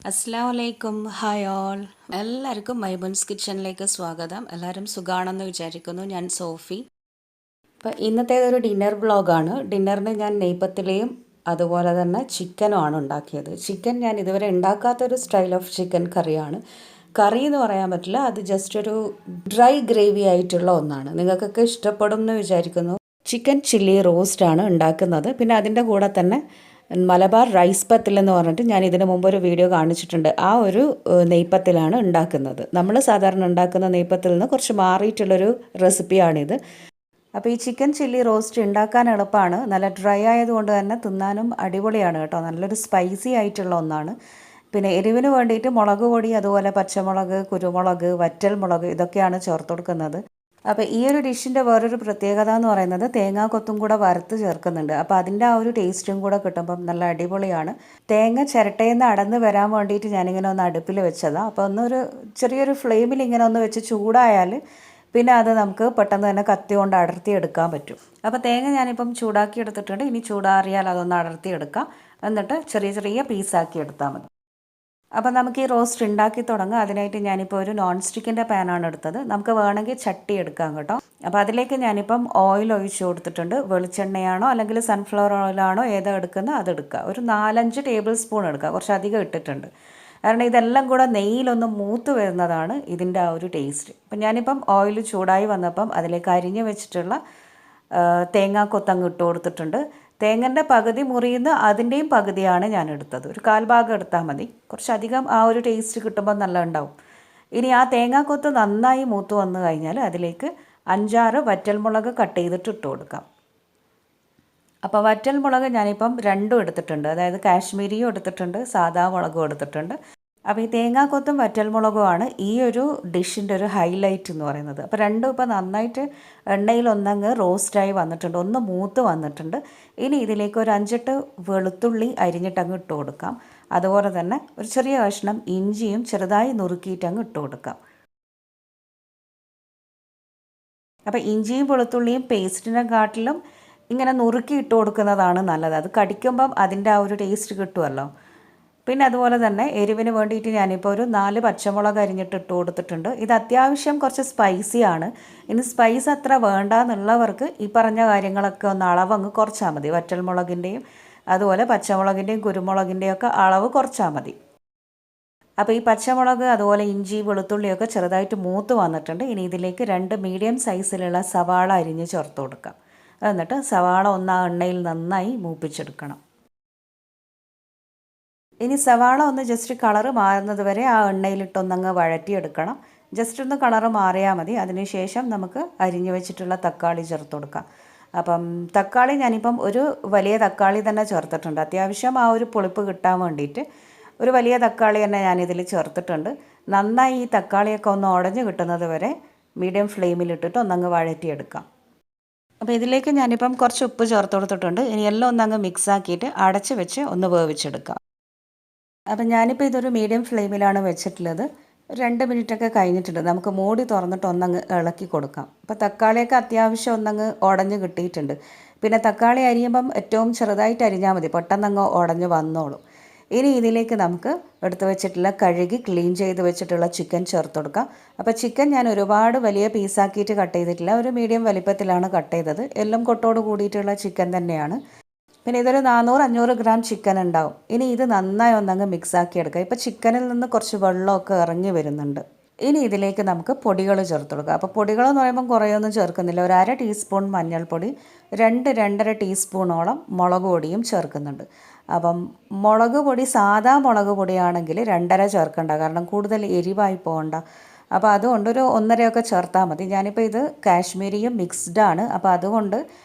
അസ്സലാമലൈക്കും hi all എല്ലാവർക്കും മൈമൂൺസ് കിച്ചണിലേക്ക് സ്വാഗതം. എല്ലാവരും സുഖാണെന്ന് വിചാരിക്കുന്നു. ഞാൻ സോഫി. അപ്പോൾ ഇന്നത്തേതൊരു ഡിന്നർ വ്ളോഗാണ്. ഡിന്നറിന് ഞാൻ നെയ്പത്തിലയും അതുപോലെ തന്നെ ചിക്കനും ആണ് ഉണ്ടാക്കിയത്. ചിക്കൻ ഞാൻ ഇതുവരെ ഉണ്ടാക്കാത്തൊരു സ്റ്റൈൽ ഓഫ് ചിക്കൻ കറിയാണ്. കറി എന്ന് പറയാൻ പറ്റില്ല, അത് ജസ്റ്റ് ഒരു ഡ്രൈ ഗ്രേവി ആയിട്ടുള്ള ഒന്നാണ്. നിങ്ങൾക്കൊക്കെ ഇഷ്ടപ്പെടും എന്ന് വിചാരിക്കുന്നു. ചിക്കൻ ചില്ലി റോസ്റ്റാണ് ഉണ്ടാക്കുന്നത്. പിന്നെ അതിൻ്റെ കൂടെ തന്നെ മലബാർ റൈസ് പത്തിൽ എന്ന് പറഞ്ഞിട്ട് ഞാൻ ഇതിനു മുമ്പ് ഒരു വീഡിയോ കാണിച്ചിട്ടുണ്ട്. ആ ഒരു നെയ്പത്തിലാണ് ഉണ്ടാക്കുന്നത്. നമ്മൾ സാധാരണ ഉണ്ടാക്കുന്ന നെയ്പത്തിൽ നിന്ന് കുറച്ച് മാറിയിട്ടുള്ളൊരു റെസിപ്പിയാണിത്. അപ്പോൾ ഈ ചിക്കൻ ചില്ലി റോസ്റ്റ് ഉണ്ടാക്കാൻ എളുപ്പമാണ്. നല്ല ഡ്രൈ ആയതുകൊണ്ട് തന്നെ തിന്നാനും അടിപൊളിയാണ് കേട്ടോ. നല്ലൊരു സ്പൈസി ആയിട്ടുള്ള ഒന്നാണ്. പിന്നെ എരിവിന് വേണ്ടിയിട്ട് മുളക് പൊടി, അതുപോലെ പച്ചമുളക്, കുരുമുളക്, വറ്റൽമുളക് ഇതൊക്കെയാണ് ചേർത്ത് കൊടുക്കുന്നത്. അപ്പോൾ ഈ ഒരു ഡിഷിൻ്റെ വേറൊരു പ്രത്യേകത എന്ന് പറയുന്നത് തേങ്ങാക്കൊത്തും കൂടെ വറുത്ത് ചേർക്കുന്നുണ്ട്. അപ്പോൾ അതിൻ്റെ ആ ഒരു ടേസ്റ്റും കൂടെ കിട്ടുമ്പം നല്ല അടിപൊളിയാണ്. തേങ്ങ ചിരട്ടയിൽ നിന്ന് അടന്ന് വരാൻ വേണ്ടിയിട്ട് ഞാനിങ്ങനെ ഒന്ന് അടുപ്പിൽ വെച്ചതാണ്. അപ്പോൾ ഒന്നൊരു ചെറിയൊരു ഫ്ലെയിമിൽ ഇങ്ങനെ ഒന്ന് വെച്ച് ചൂടായാൽ പിന്നെ അത് നമുക്ക് പെട്ടെന്ന് തന്നെ കത്തി കൊണ്ട് അടർത്തി എടുക്കാൻ പറ്റും. അപ്പോൾ തേങ്ങ ഞാനിപ്പം ചൂടാക്കി എടുത്തിട്ടുണ്ട്. ഇനി ചൂടാറിയാൽ അതൊന്ന് അടർത്തി എടുക്കാം. എന്നിട്ട് ചെറിയ ചെറിയ പീസാക്കി എടുത്താൽ മതി. അപ്പോൾ നമുക്ക് ഈ റോസ്റ്റ് ഉണ്ടാക്കി തുടങ്ങാം. അതിനായിട്ട് ഞാനിപ്പോൾ ഒരു നോൺ സ്റ്റിക്കിൻ്റെ പാനാണ് എടുത്തത്. നമുക്ക് വേണമെങ്കിൽ ചട്ടി എടുക്കാം കേട്ടോ. അപ്പോൾ അതിലേക്ക് ഞാനിപ്പം ഓയിൽ ഒഴിച്ച് കൊടുത്തിട്ടുണ്ട്. വെളിച്ചെണ്ണയാണോ അല്ലെങ്കിൽ സൺഫ്ലവർ ഓയിലാണോ ഏതാ എടുക്കുന്നത് അതെടുക്കുക. ഒരു 4-5 ടേബിൾ സ്പൂൺ എടുക്കുക. കുറച്ചധികം ഇട്ടിട്ടുണ്ട്. കാരണം ഇതെല്ലാം കൂടെ നെയ്യിലൊന്ന് മൂത്ത് വരുന്നതാണ് ഇതിൻ്റെ ആ ഒരു ടേസ്റ്റ്. അപ്പം ഞാനിപ്പം ഓയിൽ ചൂടായി വന്നപ്പം അതിലേക്ക് അരിഞ്ഞ് വെച്ചിട്ടുള്ള തേങ്ങാക്കൊത്തങ്ങ് ഇട്ട് കൊടുത്തിട്ടുണ്ട്. തേങ്ങൻ്റെ പകുതി മുറിയുന്ന അതിൻ്റെയും പകുതിയാണ് ഞാൻ എടുത്തത്. ഒരു 1/4 ഭാഗം എടുത്താൽ മതി. കുറച്ചധികം ആ ഒരു ടേസ്റ്റ് കിട്ടുമ്പോൾ നല്ല ഉണ്ടാവും. ഇനി ആ തേങ്ങാക്കൊത്ത് നന്നായി മൂത്ത് വന്നു കഴിഞ്ഞാൽ അതിലേക്ക് 5-6 വറ്റൽമുളക് കട്ട് ചെയ്തിട്ട് ഇട്ട് കൊടുക്കാം. അപ്പോൾ വറ്റൽമുളക് ഞാനിപ്പം 2 എടുത്തിട്ടുണ്ട്. അതായത് കാശ്മീരിയും എടുത്തിട്ടുണ്ട്, സാദാ മുളകും എടുത്തിട്ടുണ്ട്. അപ്പോൾ ഈ തേങ്ങാക്കൊത്തും വറ്റൽമുളകുമാണ് ഈ ഒരു ഡിഷിൻ്റെ ഒരു ഹൈലൈറ്റ് എന്ന് പറയുന്നത്. അപ്പോൾ രണ്ടും ഇപ്പോൾ നന്നായിട്ട് എണ്ണയിൽ ഒന്നങ്ങ് റോസ്റ്റായി വന്നിട്ടുണ്ട്, ഒന്ന് മൂത്ത് വന്നിട്ടുണ്ട്. ഇനി ഇതിലേക്ക് ഒരു 5-8 വെളുത്തുള്ളി അരിഞ്ഞിട്ടങ്ങ് ഇട്ട് കൊടുക്കാം. അതുപോലെ തന്നെ ഒരു ചെറിയ കഷ്ണം ഇഞ്ചിയും ചെറുതായി നുറുക്കിയിട്ടങ്ങ് ഇട്ട് കൊടുക്കാം. അപ്പോൾ ഇഞ്ചിയും വെളുത്തുള്ളിയും പേസ്റ്റിനെക്കാട്ടിലും ഇങ്ങനെ നുറുക്കി ഇട്ട് കൊടുക്കുന്നതാണ് നല്ലത്. അത് കടിക്കുമ്പം അതിൻ്റെ ആ ഒരു ടേസ്റ്റ് കിട്ടുമല്ലോ. പിന്നെ അതുപോലെ തന്നെ എരിവിന് വേണ്ടിയിട്ട് ഞാനിപ്പോൾ ഒരു 4 പച്ചമുളക് അരിഞ്ഞിട്ട് ഇട്ട് കൊടുത്തിട്ടുണ്ട്. ഇത് അത്യാവശ്യം കുറച്ച് സ്പൈസിയാണ്. ഇനി സ്പൈസ് അത്ര വേണ്ടാന്നുള്ളവർക്ക് ഈ പറഞ്ഞ കാര്യങ്ങളൊക്കെ ഒന്ന് അളവങ്ങ് കുറച്ചാൽ മതി. വറ്റൽമുളകിൻ്റെയും അതുപോലെ പച്ചമുളകിൻ്റെയും കുരുമുളകിൻ്റെയും ഒക്കെ അളവ് കുറച്ചാൽ മതി. അപ്പോൾ ഈ പച്ചമുളക് അതുപോലെ ഇഞ്ചി വെളുത്തുള്ളിയൊക്കെ ചെറുതായിട്ട് മൂത്ത് വന്നിട്ടുണ്ട്. ഇനി ഇതിലേക്ക് 2 മീഡിയം സൈസിലുള്ള സവാള അരിഞ്ഞ് ചേർത്ത് കൊടുക്കാം. എന്നിട്ട് സവാള ഒന്ന് ആ എണ്ണയിൽ നന്നായി മൂപ്പിച്ചെടുക്കണം. ഇനി സവാള ഒന്ന് ജസ്റ്റ് കളറ് മാറുന്നത് വരെ ആ എണ്ണയിലിട്ടൊന്നങ്ങ് വഴറ്റിയെടുക്കണം. ജസ്റ്റ് ഒന്ന് കളറ് മാറിയാൽ മതി. അതിനുശേഷം നമുക്ക് അരിഞ്ഞു വെച്ചിട്ടുള്ള തക്കാളി ചേർത്ത് കൊടുക്കാം. അപ്പം തക്കാളി ഞാനിപ്പം ഒരു വലിയ തക്കാളി തന്നെ ചേർത്തിട്ടുണ്ട്. അത്യാവശ്യം ആ ഒരു പുളിപ്പ് കിട്ടാൻ വേണ്ടിയിട്ട് ഒരു വലിയ തക്കാളി തന്നെ ഞാനിതിൽ ചേർത്തിട്ടുണ്ട്. നന്നായി ഈ തക്കാളിയൊക്കെ ഒന്ന് ഉടഞ്ഞ് കിട്ടുന്നത് വരെ മീഡിയം ഫ്ലെയിമിലിട്ടിട്ട് ഒന്നങ്ങ് വഴറ്റിയെടുക്കാം. അപ്പോൾ ഇതിലേക്ക് ഞാനിപ്പം കുറച്ച് ഉപ്പ് ചേർത്ത് കൊടുത്തിട്ടുണ്ട്. ഇനി എല്ലാം ഒന്നങ്ങ് മിക്സാക്കിയിട്ട് അടച്ച് വെച്ച് ഒന്ന് വേവിച്ചെടുക്കാം. അപ്പം ഞാനിപ്പോൾ ഇതൊരു മീഡിയം ഫ്ലെയിമിലാണ് വെച്ചിട്ടുള്ളത്. 2 മിനിറ്റൊക്കെ കഴിഞ്ഞിട്ടുണ്ട്. നമുക്ക് മൂടി തുറന്നിട്ട് ഒന്നങ്ങ് ഇളക്കി കൊടുക്കാം. അപ്പോൾ തക്കാളിയൊക്കെ അത്യാവശ്യം ഒന്നങ്ങ് ഉടഞ്ഞ് കിട്ടിയിട്ടുണ്ട്. പിന്നെ തക്കാളി അരിയുമ്പം ഏറ്റവും ചെറുതായിട്ട് അരിഞ്ഞാൽ മതി, പെട്ടെന്നങ്ങ് ഉടഞ്ഞ് വന്നോളും. ഇനി ഇതിലേക്ക് നമുക്ക് എടുത്ത് വെച്ചിട്ടുള്ള കഴുകി ക്ലീൻ ചെയ്ത് വെച്ചിട്ടുള്ള ചിക്കൻ ചേർത്ത് കൊടുക്കാം. അപ്പോൾ ചിക്കൻ ഞാൻ ഒരുപാട് വലിയ പീസാക്കിയിട്ട് കട്ട് ചെയ്തിട്ടില്ല, ഒരു മീഡിയം വലിപ്പത്തിലാണ് കട്ട് ചെയ്തത്. എല്ലാം കൊട്ടോട് കൂടിയിട്ടുള്ള ചിക്കൻ തന്നെയാണ്. പിന്നെ ഇതൊരു 400-500 ഗ്രാം ചിക്കൻ ഉണ്ടാവും. ഇനി ഇത് നന്നായി ഒന്നങ്ങ് മിക്സാക്കി എടുക്കുക. ഇപ്പോൾ ചിക്കനിൽ നിന്ന് കുറച്ച് വെള്ളമൊക്കെ ഇറങ്ങി വരുന്നുണ്ട്. ഇനി ഇതിലേക്ക് നമുക്ക് പൊടികൾ ചേർത്ത് കൊടുക്കുക. അപ്പോൾ പൊടികളെന്ന് പറയുമ്പം കുറേയൊന്നും ചേർക്കുന്നില്ല. ഒരു 1/2 ടീസ്പൂൺ മഞ്ഞൾപ്പൊടി, 2-2.5 ടീസ്പൂണോളം മുളക് പൊടിയും ചേർക്കുന്നുണ്ട്. അപ്പം മുളക് പൊടി സാദാ മുളക് പൊടിയാണെങ്കിൽ 2.5 ചേർക്കണ്ട, കാരണം കൂടുതൽ എരിവായി പോകണ്ട. അപ്പോൾ അതുകൊണ്ട് ഒരു 1.5 ചേർത്താൽ മതി. ഞാനിപ്പോൾ ഇത് കാശ്മീരിയും മിക്സ്ഡാണ്, അപ്പോൾ അതുകൊണ്ട്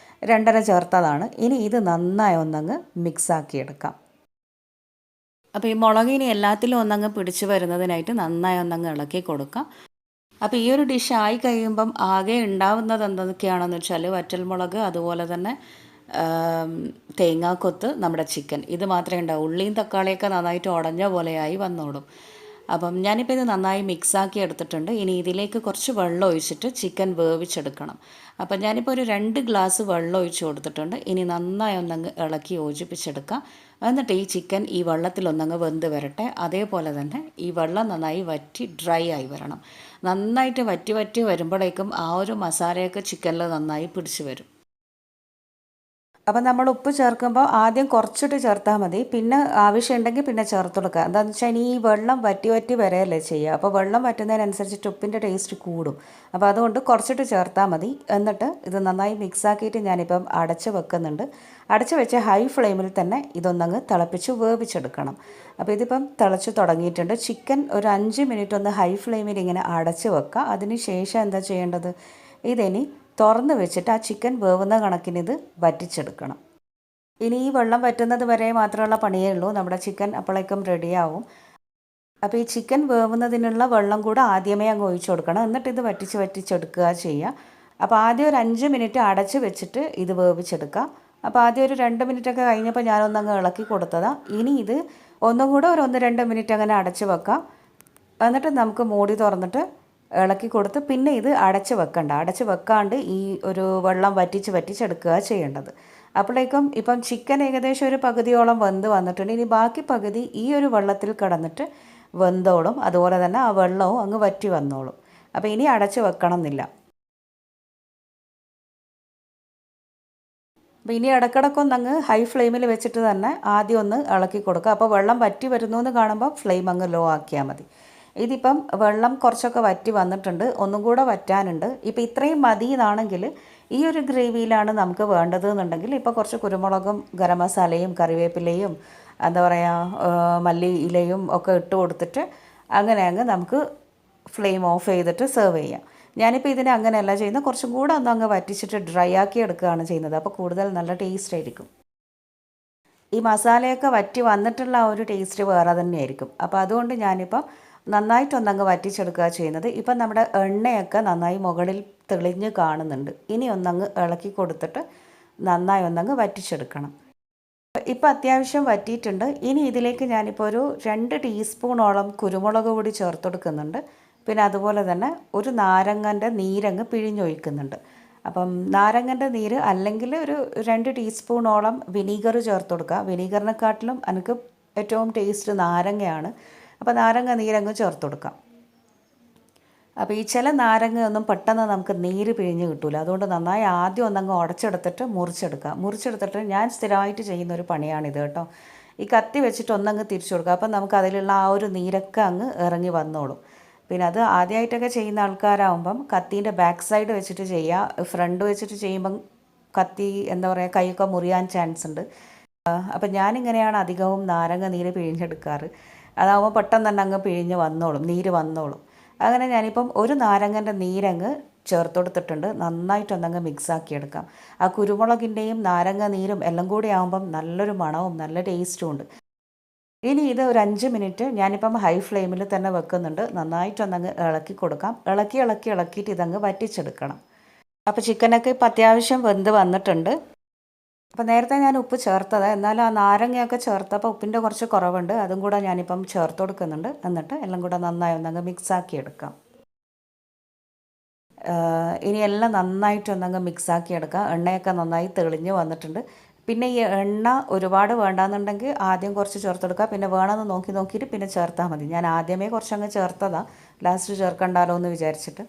2.5 ചേർത്തതാണ്. ഇനി ഇത് നന്നായി ഒന്നങ്ങ് മിക്സാക്കി എടുക്കാം. അപ്പോൾ ഈ മുളകിനി എല്ലാത്തിലും ഒന്നങ്ങ് പിടിച്ച് വരുന്നതിനായിട്ട് നന്നായി ഒന്നങ്ങ് ഇളക്കി കൊടുക്കാം. അപ്പോൾ ഈ ഒരു ഡിഷ് ആയി കഴിയുമ്പം ആകെ ഉണ്ടാവുന്നത് എന്തൊക്കെയാണെന്ന് വെച്ചാൽ വറ്റൽമുളക്, അതുപോലെ തന്നെ തേങ്ങാക്കൊത്ത്, നമ്മുടെ ചിക്കൻ, ഇത് മാത്രമേ ഉണ്ടാവൂ. ഉള്ളിയും തക്കാളിയൊക്കെ നന്നായിട്ട് ഉടഞ്ഞ പോലെയായി വന്നോളും. അപ്പം ഞാനിപ്പോൾ ഇത് നന്നായി മിക്സാക്കി എടുത്തിട്ടുണ്ട്. ഇനി ഇതിലേക്ക് കുറച്ച് വെള്ളം ഒഴിച്ചിട്ട് ചിക്കൻ വേവിച്ചെടുക്കണം. അപ്പം ഞാനിപ്പോൾ ഒരു 2 ഗ്ലാസ് വെള്ളം ഒഴിച്ച് കൊടുത്തിട്ടുണ്ട്. ഇനി നന്നായി ഒന്നങ്ങ് ഇളക്കി യോജിപ്പിച്ചെടുക്കാം. എന്നിട്ട് ഈ ചിക്കൻ ഈ വെള്ളത്തിലൊന്നങ്ങ് വെന്ത് വരട്ടെ. അതേപോലെ തന്നെ ഈ വെള്ളം നന്നായി വറ്റി ഡ്രൈ ആയി വരണം. നന്നായിട്ട് വറ്റി വറ്റി വരുമ്പോഴേക്കും ആ ഒരു മസാലയൊക്കെ ചിക്കനിൽ നന്നായി പിടിച്ച് വരും. അപ്പം നമ്മൾ ഉപ്പ് ചേർക്കുമ്പോൾ ആദ്യം കുറച്ചിട്ട് ചേർത്താൽ മതി. പിന്നെ ആവശ്യമുണ്ടെങ്കിൽ പിന്നെ ചേർത്ത് കൊടുക്കുക. എന്താണെന്ന് വെച്ചാൽ ഇനി ഈ വെള്ളം വറ്റി വറ്റി വരെയല്ലേ ചെയ്യുക. അപ്പോൾ വെള്ളം വറ്റുന്നതിനനുസരിച്ചിട്ട് ഉപ്പിൻ്റെ ടേസ്റ്റ് കൂടും. അപ്പോൾ അതുകൊണ്ട് കുറച്ചിട്ട് ചേർത്താൽ മതി. എന്നിട്ട് ഇത് നന്നായി മിക്സാക്കിയിട്ട് ഞാനിപ്പം അടച്ച് വെക്കുന്നുണ്ട്. അടച്ച് വെച്ച് ഹൈ ഫ്ലെയിമിൽ തന്നെ ഇതൊന്നങ്ങ് തിളപ്പിച്ച് വേവിച്ചെടുക്കണം. അപ്പോൾ ഇതിപ്പം തിളച്ച് തുടങ്ങിയിട്ടുണ്ട്. ചിക്കൻ ഒരു 5 മിനിറ്റ് ഒന്ന് ഹൈ ഫ്ലെയിമിൽ ഇങ്ങനെ അടച്ച് വെക്കുക. അതിന് ശേഷം എന്താ ചെയ്യേണ്ടത്, ഇതിനി തുറന്ന് വെച്ചിട്ട് ആ ചിക്കൻ വേവുന്ന കണക്കിന് ഇത് വറ്റിച്ചെടുക്കണം. ഇനി ഈ വെള്ളം വറ്റുന്നത് വരെ മാത്രമുള്ള പണിയേ ഉള്ളൂ. നമ്മുടെ ചിക്കൻ അപ്പോഴേക്കും റെഡിയാവും. അപ്പോൾ ഈ ചിക്കൻ വേവുന്നതിനുള്ള വെള്ളം കൂടെ ആദ്യമേ അങ്ങ് ഒഴിച്ചു കൊടുക്കണം. എന്നിട്ട് ഇത് വറ്റിച്ചെടുക്കുക ചെയ്യുക. അപ്പോൾ ആദ്യം ഒരു 5 മിനിറ്റ് അടച്ച് വെച്ചിട്ട് ഇത് വേവിച്ചെടുക്കുക. അപ്പോൾ ആദ്യം ഒരു 2 മിനിറ്റൊക്കെ കഴിഞ്ഞപ്പോൾ ഞാനൊന്നങ്ങ് ഇളക്കി കൊടുത്തതാണ്. ഇനി ഇത് ഒന്നും കൂടെ ഒരു 1-2 മിനിറ്റ് അങ്ങനെ അടച്ച് വെക്കാം. എന്നിട്ട് നമുക്ക് മൂടി തുറന്നിട്ട് ഇളക്കി കൊടുത്ത് പിന്നെ ഇത് അടച്ച് വെക്കണ്ട. അടച്ച് വെക്കാണ്ട് ഈ ഒരു വെള്ളം വറ്റിച്ചെടുക്കുക ചെയ്യേണ്ടത്. അപ്പോഴേക്കും ഇപ്പം ചിക്കൻ ഏകദേശം ഒരു പകുതിയോളം വെന്ത് വന്നിട്ടുണ്ട്. ഇനി ബാക്കി പകുതി ഈ ഒരു വെള്ളത്തിൽ കിടന്നിട്ട് വെന്തോളും. അതുപോലെ തന്നെ ആ വെള്ളവും അങ്ങ് വറ്റി വന്നോളും. അപ്പോൾ ഇനി അടച്ച് വെക്കണം എന്നില്ല. അപ്പോൾ ഇനി ഇടയ്ക്കിടയ്ക്കൊന്നങ്ങ് ഹൈ ഫ്ലെയിമിൽ വെച്ചിട്ട് തന്നെ ആദ്യം ഒന്ന് ഇളക്കി കൊടുക്കുക. അപ്പോൾ വെള്ളം വറ്റി വരുന്നു എന്ന് കാണുമ്പോൾ ഫ്ലെയിം അങ്ങ് ലോ ആക്കിയാൽ മതി. ഇതിപ്പം വെള്ളം കുറച്ചൊക്കെ വറ്റി വന്നിട്ടുണ്ട്. ഒന്നും കൂടെ വറ്റാനുണ്ട്. ഇപ്പോൾ ഇത്രയും മതി എന്നാണെങ്കിൽ ഈ ഒരു ഗ്രേവിയിലാണ് നമുക്ക് വേണ്ടത് എന്നുണ്ടെങ്കിൽ ഇപ്പോൾ കുറച്ച് കുരുമുളകും ഗരം മസാലയും കറിവേപ്പിലയും എന്താ പറയുക മല്ലി ഇലയും ഒക്കെ ഇട്ട് കൊടുത്തിട്ട് അങ്ങനെ അങ്ങ് നമുക്ക് ഫ്ലെയിം ഓഫ് ചെയ്തിട്ട് സെർവ് ചെയ്യാം. ഞാനിപ്പോൾ ഇതിനെ അങ്ങനെയല്ല ചെയ്യുന്നത്. കുറച്ചും കൂടെ ഒന്ന് അങ്ങ് വറ്റിച്ചിട്ട് ഡ്രൈ ആക്കി എടുക്കുകയാണ് ചെയ്യുന്നത്. അപ്പോൾ കൂടുതൽ നല്ല ടേസ്റ്റ് ആയിരിക്കും. ഈ മസാലയൊക്കെ വറ്റി വന്നിട്ടുള്ള ആ ഒരു ടേസ്റ്റ് വേറെ തന്നെയായിരിക്കും. അപ്പോൾ അതുകൊണ്ട് ഞാനിപ്പം നന്നായിട്ടൊന്നങ്ങ് വറ്റിച്ചെടുക്കുക ചെയ്യുന്നത്. ഇപ്പം നമ്മുടെ എണ്ണയൊക്കെ നന്നായി മുകളിൽ തെളിഞ്ഞ് കാണുന്നുണ്ട്. ഇനി ഒന്നങ്ങ് ഇളക്കി കൊടുത്തിട്ട് നന്നായി ഒന്നങ്ങ് വറ്റിച്ചെടുക്കണം. ഇപ്പം അത്യാവശ്യം വറ്റിയിട്ടുണ്ട്. ഇനി ഇതിലേക്ക് ഞാനിപ്പോൾ ഒരു 2 ടീസ്പൂണോളം കുരുമുളക് പൊടി ചേർത്ത് കൊടുക്കുന്നുണ്ട്. പിന്നെ അതുപോലെ തന്നെ ഒരു നാരങ്ങൻ്റെ നീരങ്ങ് പിഴിഞ്ഞൊഴിക്കുന്നുണ്ട്. അപ്പം നാരങ്ങൻ്റെ നീര് അല്ലെങ്കിൽ ഒരു 2 ടീസ്പൂണോളം വിനീഗർ ചേർത്ത് കൊടുക്കുക. വിനീഗറിനെക്കാട്ടിലും എനിക്ക് ഏറ്റവും ടേസ്റ്റ് നാരങ്ങയാണ്. അപ്പോൾ നാരങ്ങ നീരങ്ങ് ചേർത്ത് കൊടുക്കാം. അപ്പോൾ ഈ ചില നാരങ്ങയൊന്നും പെട്ടെന്ന് നമുക്ക് നീര് പിഴിഞ്ഞ് കിട്ടില്ല. അതുകൊണ്ട് നന്നായി ആദ്യം ഒന്നങ്ങ് ഉടച്ചെടുത്തിട്ട് മുറിച്ചെടുത്തിട്ട് ഞാൻ സ്ഥിരമായിട്ട് ചെയ്യുന്നൊരു പണിയാണിത് കേട്ടോ. ഈ കത്തി വെച്ചിട്ട് ഒന്നങ്ങ് തിരിച്ചു കൊടുക്കുക. അപ്പം നമുക്ക് അതിലുള്ള ആ ഒരു നീരൊക്കെ അങ്ങ് ഇറങ്ങി വന്നോളും. പിന്നെ അത് ആദ്യമായിട്ടൊക്കെ ചെയ്യുന്ന ആൾക്കാരാകുമ്പം കത്തീൻ്റെ ബാക്ക് സൈഡ് വെച്ചിട്ട് ചെയ്യുക. ഫ്രണ്ട് വെച്ചിട്ട് ചെയ്യുമ്പം കത്തി എന്താ പറയുക കൈയൊക്കെ മുറിയാൻ ചാൻസ് ഉണ്ട്. അപ്പം ഞാനിങ്ങനെയാണ് അധികവും നാരങ്ങ നീര് പിഴിഞ്ഞെടുക്കാറ്. അതാകുമ്പോൾ പെട്ടെന്ന് തന്നെ അങ്ങ് പിഴിഞ്ഞ് വന്നോളും, നീര് വന്നോളും. അങ്ങനെ ഞാനിപ്പം ഒരു നാരങ്ങൻ്റെ നീരങ്ങ് ചേർത്ത് കൊടുത്തിട്ടുണ്ട്. നന്നായിട്ടൊന്നങ്ങ് മിക്സാക്കി എടുക്കാം. ആ കുരുമുളകിൻ്റെയും നാരങ്ങ നീരും എല്ലാം കൂടി ആകുമ്പം നല്ലൊരു മണവും നല്ല ടേസ്റ്റും ഉണ്ട്. ഇനി ഇത് ഒരു 5 മിനിറ്റ് ഞാനിപ്പം ഹൈ ഫ്ലെയിമിൽ തന്നെ വെക്കുന്നുണ്ട്. നന്നായിട്ടൊന്നങ്ങ് ഇളക്കി കൊടുക്കാം. ഇളക്കിയിട്ട് ഇതങ്ങ് വറ്റിച്ചെടുക്കണം. അപ്പോൾ ചിക്കനൊക്കെ ഇപ്പം അത്യാവശ്യം വെന്ത് വന്നിട്ടുണ്ട്. അപ്പോൾ നേരത്തെ ഞാൻ ഉപ്പ് ചേർത്തത്, എന്നാൽ ആ നാരങ്ങയൊക്കെ ചേർത്തപ്പോൾ ഉപ്പിൻ്റെ കുറച്ച് കുറവുണ്ട്. അതും കൂടെ ഞാനിപ്പം ചേർത്ത് കൊടുക്കുന്നുണ്ട്. എന്നിട്ട് എല്ലാം കൂടെ നന്നായി ഒന്നങ്ങ് മിക്സാക്കി എടുക്കാം. ഇനി എല്ലാം നന്നായിട്ടൊന്നങ്ങ് മിക്സാക്കി എടുക്കാം. എണ്ണയൊക്കെ നന്നായി തെളിഞ്ഞ് വന്നിട്ടുണ്ട്. പിന്നെ ഈ എണ്ണ ഒരുപാട് വേണ്ടാന്നുണ്ടെങ്കിൽ ആദ്യം കുറച്ച് ചേർത്തെടുക്കുക. പിന്നെ വേണമെന്ന് നോക്കിയിട്ട് പിന്നെ ചേർത്താൽ മതി. ഞാൻ ആദ്യമേ കുറച്ചങ്ങ് ചേർത്തതാണ്, ലാസ്റ്റ് ചേർക്കണ്ടാലോ എന്ന് വിചാരിച്ചിട്ട്.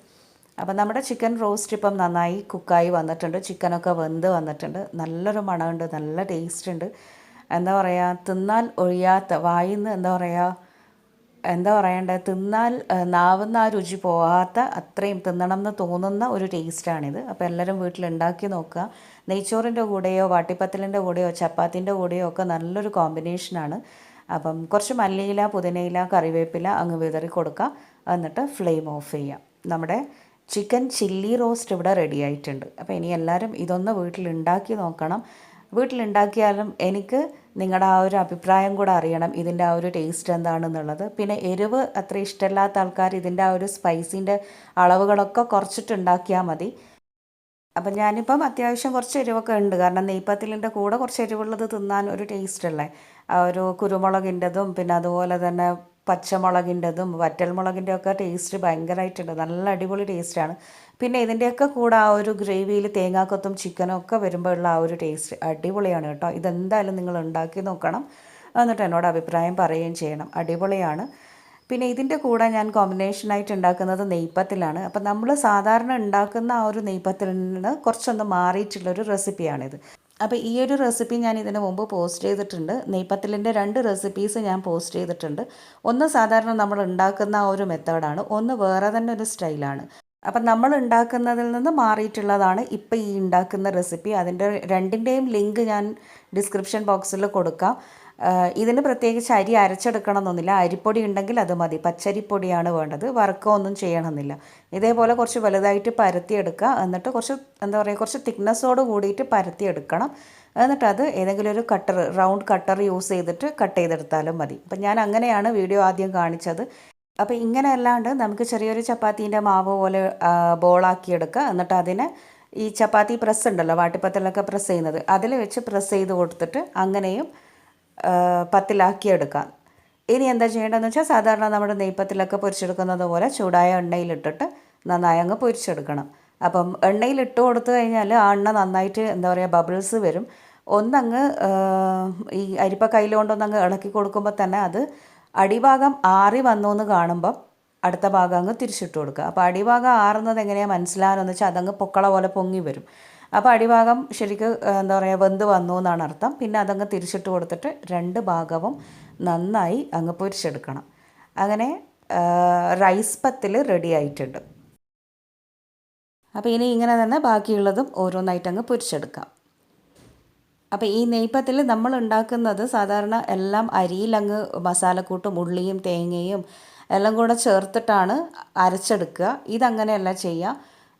അപ്പം നമ്മുടെ ചിക്കൻ റോസ്റ്റ് ഇപ്പം നന്നായി കുക്കായി വന്നിട്ടുണ്ട്. ചിക്കനൊക്കെ വെന്ത് വന്നിട്ടുണ്ട്. നല്ലൊരു മണമുണ്ട്, നല്ല ടേസ്റ്റ് ഉണ്ട്. എന്താ പറയുക, തിന്നാൽ ഒഴിയാത്ത വായിൽ നിന്ന് എന്താ പറയേണ്ടത്, തിന്നാൽ നാവുന്ന ആ രുചി പോകാത്ത അത്രയും തിന്നണം എന്ന് തോന്നുന്ന ഒരു ടേസ്റ്റാണിത്. അപ്പോൾ എല്ലാവരും വീട്ടിലുണ്ടാക്കി നോക്കുക. നെയ്ച്ചോറിൻ്റെ കൂടെയോ വാട്ടിപ്പത്തലിൻ്റെ കൂടെയോ ചപ്പാത്തിൻ്റെ കൂടെയോ ഒക്കെ നല്ലൊരു കോമ്പിനേഷനാണ്. അപ്പം കുറച്ച് മല്ലിയില, പുതിനയില, കറിവേപ്പില അങ്ങ് വിതറി കൊടുക്കുക. എന്നിട്ട് ഫ്ലെയിം ഓഫ് ചെയ്യാം. നമ്മുടെ ചിക്കൻ ചില്ലി റോസ്റ്റ് ഇവിടെ റെഡി ആയിട്ടുണ്ട്. അപ്പോൾ ഇനി എല്ലാവരും ഇതൊന്ന് വീട്ടിലുണ്ടാക്കി നോക്കണം. വീട്ടിലുണ്ടാക്കിയാലും എനിക്ക് നിങ്ങളുടെ ആ ഒരു അഭിപ്രായം കൂടെ അറിയണം, ഇതിൻ്റെ ആ ഒരു ടേസ്റ്റ് എന്താണെന്നുള്ളത്. പിന്നെ എരിവ് അത്ര ഇഷ്ടമില്ലാത്ത ആൾക്കാർ ഇതിൻ്റെ ആ ഒരു സ്പൈസിൻ്റെ അളവുകളൊക്കെ കുറച്ചിട്ടുണ്ടാക്കിയാൽ മതി. അപ്പം ഞാനിപ്പം അത്യാവശ്യം കുറച്ച് എരിവൊക്കെ ഉണ്ട്. കാരണം നെയ്പത്തിലിൻ്റെ കൂടെ കുറച്ച് എരിവുള്ളത് തിന്നാൻ ഒരു ടേസ്റ്റ് അല്ലേ. ആ ഒരു കുരുമുളകിൻ്റെതും പിന്നെ അതുപോലെ തന്നെ പച്ചമുളകിൻ്റെതും വറ്റൽമുളകിൻ്റെ ഒക്കെ ടേസ്റ്റ് ഭയങ്കരമായിട്ടുണ്ട്. നല്ല അടിപൊളി ടേസ്റ്റാണ്. പിന്നെ ഇതിൻ്റെയൊക്കെ കൂടെ ആ ഒരു ഗ്രേവിയിൽ തേങ്ങാക്കൊത്തും ചിക്കനും ഒക്കെ വരുമ്പോഴുള്ള ആ ഒരു ടേസ്റ്റ് അടിപൊളിയാണ് കേട്ടോ. ഇതെന്തായാലും നിങ്ങൾ ഉണ്ടാക്കി നോക്കണം, എന്നിട്ട് എന്നോട് അഭിപ്രായം പറയുകയും ചെയ്യണം. അടിപൊളിയാണ്. പിന്നെ ഇതിൻ്റെ കൂടെ ഞാൻ കോമ്പിനേഷനായിട്ട് ഉണ്ടാക്കുന്നത് നെയ്പ്പത്തിലാണ്. അപ്പം നമ്മൾ സാധാരണ ഉണ്ടാക്കുന്ന ആ ഒരു നെയ്പ്പത്തിൽ നിന്ന് കുറച്ചൊന്ന് മാറിയിട്ടുള്ളൊരു റെസിപ്പിയാണിത്. അപ്പോൾ ഈ ഒരു റെസിപ്പി ഞാൻ ഇതിന് മുമ്പ് പോസ്റ്റ് ചെയ്തിട്ടുണ്ട്. നെയ്പ്പത്തിലിൻ്റെ 2 റെസിപ്പീസ് ഞാൻ പോസ്റ്റ് ചെയ്തിട്ടുണ്ട്. ഒന്ന് സാധാരണ നമ്മൾ ഉണ്ടാക്കുന്ന ആ ഒരു മെത്തേഡാണ്, ഒന്ന് വേറെ തന്നെ ഒരു സ്റ്റൈലാണ്. അപ്പം നമ്മൾ ഉണ്ടാക്കുന്നതിൽ നിന്ന് മാറിയിട്ടുള്ളതാണ് ഇപ്പോൾ ഈ ഉണ്ടാക്കുന്ന റെസിപ്പി. അതിൻ്റെ രണ്ടിൻ്റെയും ലിങ്ക് ഞാൻ ഡിസ്ക്രിപ്ഷൻ ബോക്സിൽ കൊടുക്കാം. ഇതിന് പ്രത്യേകിച്ച് അരി അരച്ചെടുക്കണം എന്നൊന്നുമില്ല. അരിപ്പൊടി ഉണ്ടെങ്കിൽ അത് മതി. പച്ചരിപ്പൊടിയാണ് വേണ്ടത്. വറുക്കുകയൊന്നും ചെയ്യണമെന്നില്ല. ഇതേപോലെ കുറച്ച് വലുതായിട്ട് പരത്തിയെടുക്കുക. എന്നിട്ട് കുറച്ച് എന്താ പറയുക, കുറച്ച് തിക്നെസ്സോട് കൂടിയിട്ട് പരത്തിയെടുക്കണം. എന്നിട്ടത് ഏതെങ്കിലും ഒരു റൗണ്ട് കട്ടർ യൂസ് ചെയ്തിട്ട് കട്ട് ചെയ്തെടുത്താലും മതി. അപ്പം ഞാൻ അങ്ങനെയാണ് വീഡിയോ ആദ്യം കാണിച്ചത്. അപ്പോൾ ഇങ്ങനെ അല്ലാണ്ട് നമുക്ക് ചെറിയൊരു ചപ്പാത്തീൻ്റെ മാവ് പോലെ ബോളാക്കിയെടുക്കുക. എന്നിട്ട് അതിനെ ഈ ചപ്പാത്തി പ്രസ് ഉണ്ടല്ലോ, വാട്ടിപ്പത്തിലൊക്കെ പ്രസ് ചെയ്യുന്നത്, അതിൽ വെച്ച് പ്രസ് ചെയ്ത് കൊടുത്തിട്ട് അങ്ങനെയും പത്തിലാക്കിയെടുക്കാം. ഇനി എന്താ ചെയ്യേണ്ടതെന്ന് വെച്ചാൽ സാധാരണ നമ്മുടെ നെയ്പ്പത്തിലൊക്കെ പൊരിച്ചെടുക്കുന്നത് പോലെ ചൂടായ എണ്ണയിലിട്ടിട്ട് നന്നായി അങ്ങ് പൊരിച്ചെടുക്കണം. അപ്പം എണ്ണയിലിട്ട് കൊടുത്തു കഴിഞ്ഞാൽ ആ എണ്ണ നന്നായിട്ട് എന്താ പറയുക ബബിൾസ് വരും. ഒന്നങ്ങ് ഈ അരിപ്പ കയ്യിലുകൊണ്ടൊന്നങ്ങ് ഇളക്കി കൊടുക്കുമ്പോൾ തന്നെ അത് അടിഭാഗം ആറി വന്നു എന്ന് കാണുമ്പം അടുത്ത ഭാഗം അങ്ങ് തിരിച്ചിട്ട് കൊടുക്കുക. അപ്പോൾ അടിഭാഗം ആറുന്നത് എങ്ങനെയാണ് മനസ്സിലാകാനെന്ന് വെച്ചാൽ അതങ്ങ് പൊക്കള പോലെ പൊങ്ങി വരും. അപ്പോൾ അടിഭാഗം ശരിക്കും എന്താ പറയുക വെന്ത് വന്നു എന്നാണ് അർത്ഥം. പിന്നെ അതങ്ങ് തിരിച്ചിട്ട് കൊടുത്തിട്ട് 2 ഭാഗവും നന്നായി അങ്ങ് പൊരിച്ചെടുക്കണം. അങ്ങനെ റൈസ് പത്തിൽ റെഡി ആയിട്ടുണ്ട്. അപ്പോൾ ഇനി ഇങ്ങനെ തന്നെ ബാക്കിയുള്ളതും ഓരോന്നായിട്ട് അങ്ങ് പൊരിച്ചെടുക്കാം. അപ്പോൾ ഈ നെയ്പ്പത്തിൽ നമ്മൾ ഉണ്ടാക്കുന്നത് സാധാരണ എല്ലാം അരിയിലങ്ങ് മസാലക്കൂട്ടും ഉള്ളിയും തേങ്ങയും എല്ലാം കൂടെ ചേർത്തിട്ടാണ് അരച്ചെടുക്കുക. ഇതങ്ങനെയല്ല ചെയ്യുക.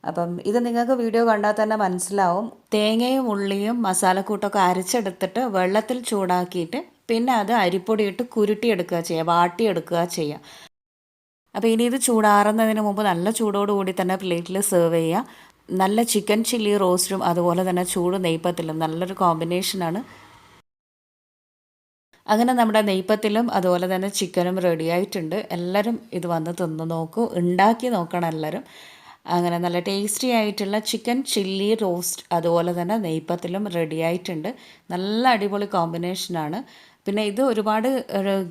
അപ്പം ഇത് നിങ്ങൾക്ക് വീഡിയോ കണ്ടാൽ തന്നെ മനസ്സിലാവും. തേങ്ങയും ഉള്ളിയും മസാലക്കൂട്ടൊക്കെ അരച്ചെടുത്തിട്ട് വെള്ളത്തിൽ ചൂടാക്കിയിട്ട് പിന്നെ അത് അരിപ്പൊടി ഇട്ട് കുരുട്ടിയെടുക്കുക ചെയ്യുക, വാട്ടിയെടുക്കുക ചെയ്യുക. അപ്പോൾ ഇനി ഇത് ചൂടാറുന്നതിന് മുമ്പ് നല്ല ചൂടോടുകൂടി തന്നെ പ്ലേറ്റിൽ സെർവ് ചെയ്യുക. നല്ല ചിക്കൻ ചില്ലി റോസ്റ്റും അതുപോലെ തന്നെ ചൂട് നെയ്പ്പത്തിലും നല്ലൊരു കോമ്പിനേഷനാണ്. അങ്ങനെ നമ്മുടെ നെയ്പ്പത്തിലും അതുപോലെ തന്നെ ചിക്കനും റെഡി ആയിട്ടുണ്ട്. എല്ലാവരും ഇത് വന്ന് തിന്ന് നോക്കൂ, ഉണ്ടാക്കി നോക്കണം എല്ലാവരും. അങ്ങനെ നല്ല ടേസ്റ്റി ആയിട്ടുള്ള ചിക്കൻ ചില്ലി റോസ്റ്റ് അതുപോലെ തന്നെ നെയ്പ്പത്തിലും റെഡി ആയിട്ടുണ്ട്. നല്ല അടിപൊളി കോമ്പിനേഷനാണ്. പിന്നെ ഇത് ഒരുപാട്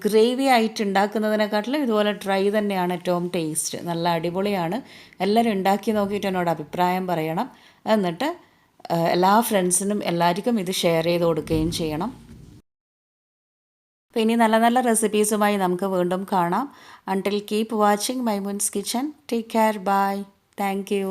ഗ്രേവി ആയിട്ട് ഉണ്ടാക്കുന്നതിനെക്കാട്ടിലും ഇതുപോലെ ഡ്രൈ തന്നെയാണ് ഏറ്റവും ടേസ്റ്റ്. നല്ല അടിപൊളിയാണ്. എല്ലാവരും ഉണ്ടാക്കി നോക്കിയിട്ട് എന്നോട് അഭിപ്രായം പറയണം. എന്നിട്ട് എല്ലാ ഫ്രണ്ട്സിനും എല്ലാവർക്കും ഇത് ഷെയർ ചെയ്ത് കൊടുക്കുകയും ചെയ്യണം. അപ്പോൾ ഇനി നല്ല നല്ല റെസിപ്പീസുമായി നമുക്ക് വീണ്ടും കാണാം. Until keep watching Maimoon's kitchen. Take care. Bye. Thank you.